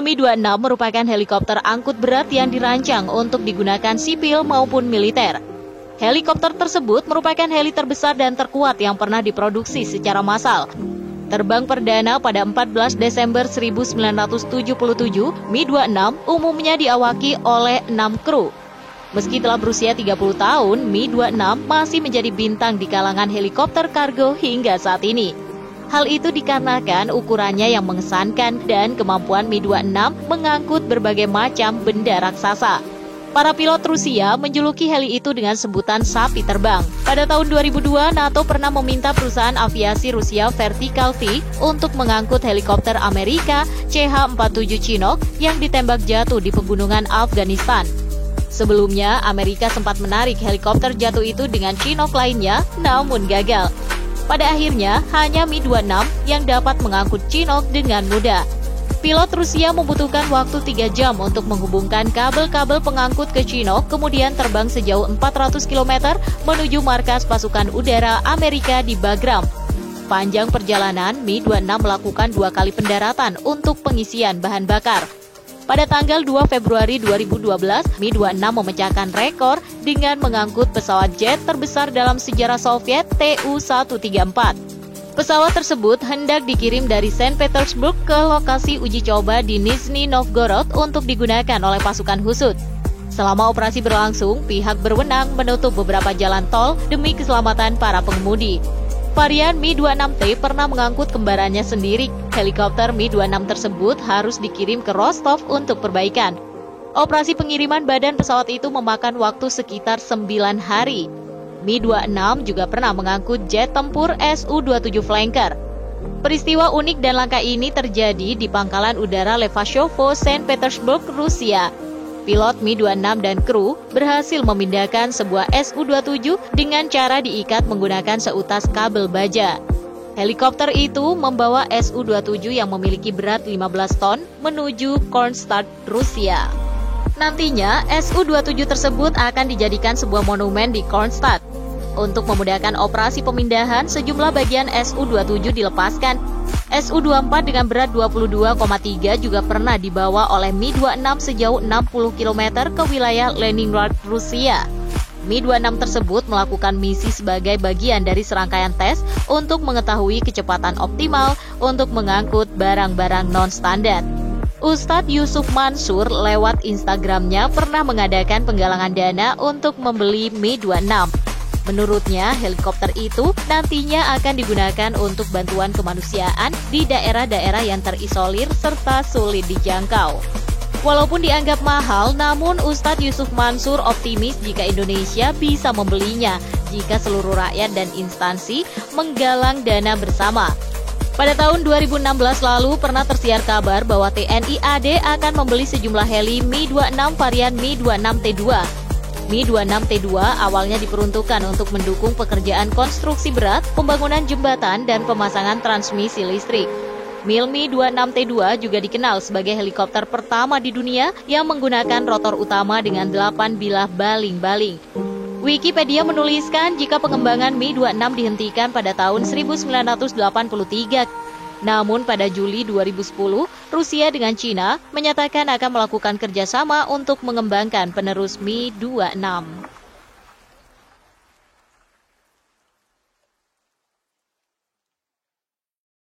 Mi-26 merupakan helikopter angkut berat yang dirancang untuk digunakan sipil maupun militer. Helikopter tersebut merupakan heli terbesar dan terkuat yang pernah diproduksi secara massal. Terbang perdana pada 14 Desember 1977, Mi-26 umumnya diawaki oleh 6 kru. Meski telah berusia 30 tahun, Mi-26 masih menjadi bintang di kalangan helikopter kargo hingga saat ini. Hal itu dikarenakan ukurannya yang mengesankan dan kemampuan Mi-26 mengangkut berbagai macam benda raksasa. Para pilot Rusia menjuluki heli itu dengan sebutan sapi terbang. Pada tahun 2002, NATO pernah meminta perusahaan aviasi Rusia Vertical T untuk mengangkut helikopter Amerika CH-47 Chinook yang ditembak jatuh di pegunungan Afghanistan. Sebelumnya, Amerika sempat menarik helikopter jatuh itu dengan Chinook lainnya, namun gagal. Pada akhirnya, hanya Mi-26 yang dapat mengangkut Chinook dengan mudah. Pilot Rusia membutuhkan waktu 3 jam untuk menghubungkan kabel-kabel pengangkut ke Chinook, kemudian terbang sejauh 400 km menuju markas pasukan udara Amerika di Bagram. Panjang perjalanan, Mi-26 melakukan 2 kali pendaratan untuk pengisian bahan bakar. Pada tanggal 2 Februari 2012, Mi-26 memecahkan rekor dengan mengangkut pesawat jet terbesar dalam sejarah Soviet Tu-134. Pesawat tersebut hendak dikirim dari Saint Petersburg ke lokasi uji coba di Nizhny Novgorod untuk digunakan oleh pasukan khusus. Selama operasi berlangsung, pihak berwenang menutup beberapa jalan tol demi keselamatan para pengemudi. Varian Mi-26T pernah mengangkut kembarannya sendiri. Helikopter Mi-26 tersebut harus dikirim ke Rostov untuk perbaikan. Operasi pengiriman badan pesawat itu memakan waktu sekitar 9 hari. Mi-26 juga pernah mengangkut jet tempur Su-27 Flanker. Peristiwa unik dan langka ini terjadi di Pangkalan Udara Levashovo, Saint Petersburg, Rusia. Pilot Mi-26 dan kru berhasil memindahkan sebuah Su-27 dengan cara diikat menggunakan seutas kabel baja. Helikopter itu membawa Su-27 yang memiliki berat 15 ton menuju Kronstadt, Rusia. Nantinya, Su-27 tersebut akan dijadikan sebuah monumen di Kronstadt. Untuk memudahkan operasi pemindahan, sejumlah bagian Su-27 dilepaskan. Su-24 dengan berat 22,3 juga pernah dibawa oleh Mi-26 sejauh 60 km ke wilayah Leningrad, Rusia. Mi-26 tersebut melakukan misi sebagai bagian dari serangkaian tes untuk mengetahui kecepatan optimal untuk mengangkut barang-barang non-standar. Ustadz Yusuf Mansur lewat Instagramnya pernah mengadakan penggalangan dana untuk membeli Mi-26. Menurutnya, helikopter itu nantinya akan digunakan untuk bantuan kemanusiaan di daerah-daerah yang terisolir serta sulit dijangkau. Walaupun dianggap mahal, namun Ustadz Yusuf Mansur optimis jika Indonesia bisa membelinya jika seluruh rakyat dan instansi menggalang dana bersama. Pada tahun 2016 lalu pernah tersiar kabar bahwa TNI AD akan membeli sejumlah heli Mi-26 varian Mi-26T2. Mi-26T2 awalnya diperuntukkan untuk mendukung pekerjaan konstruksi berat, pembangunan jembatan, dan pemasangan transmisi listrik. Mi-26T2 juga dikenal sebagai helikopter pertama di dunia yang menggunakan rotor utama dengan 8 bilah baling-baling. Wikipedia menuliskan jika pengembangan Mi-26 dihentikan pada tahun 1983. Namun pada Juli 2010, Rusia dengan Cina menyatakan akan melakukan kerjasama untuk mengembangkan penerus Mi-26.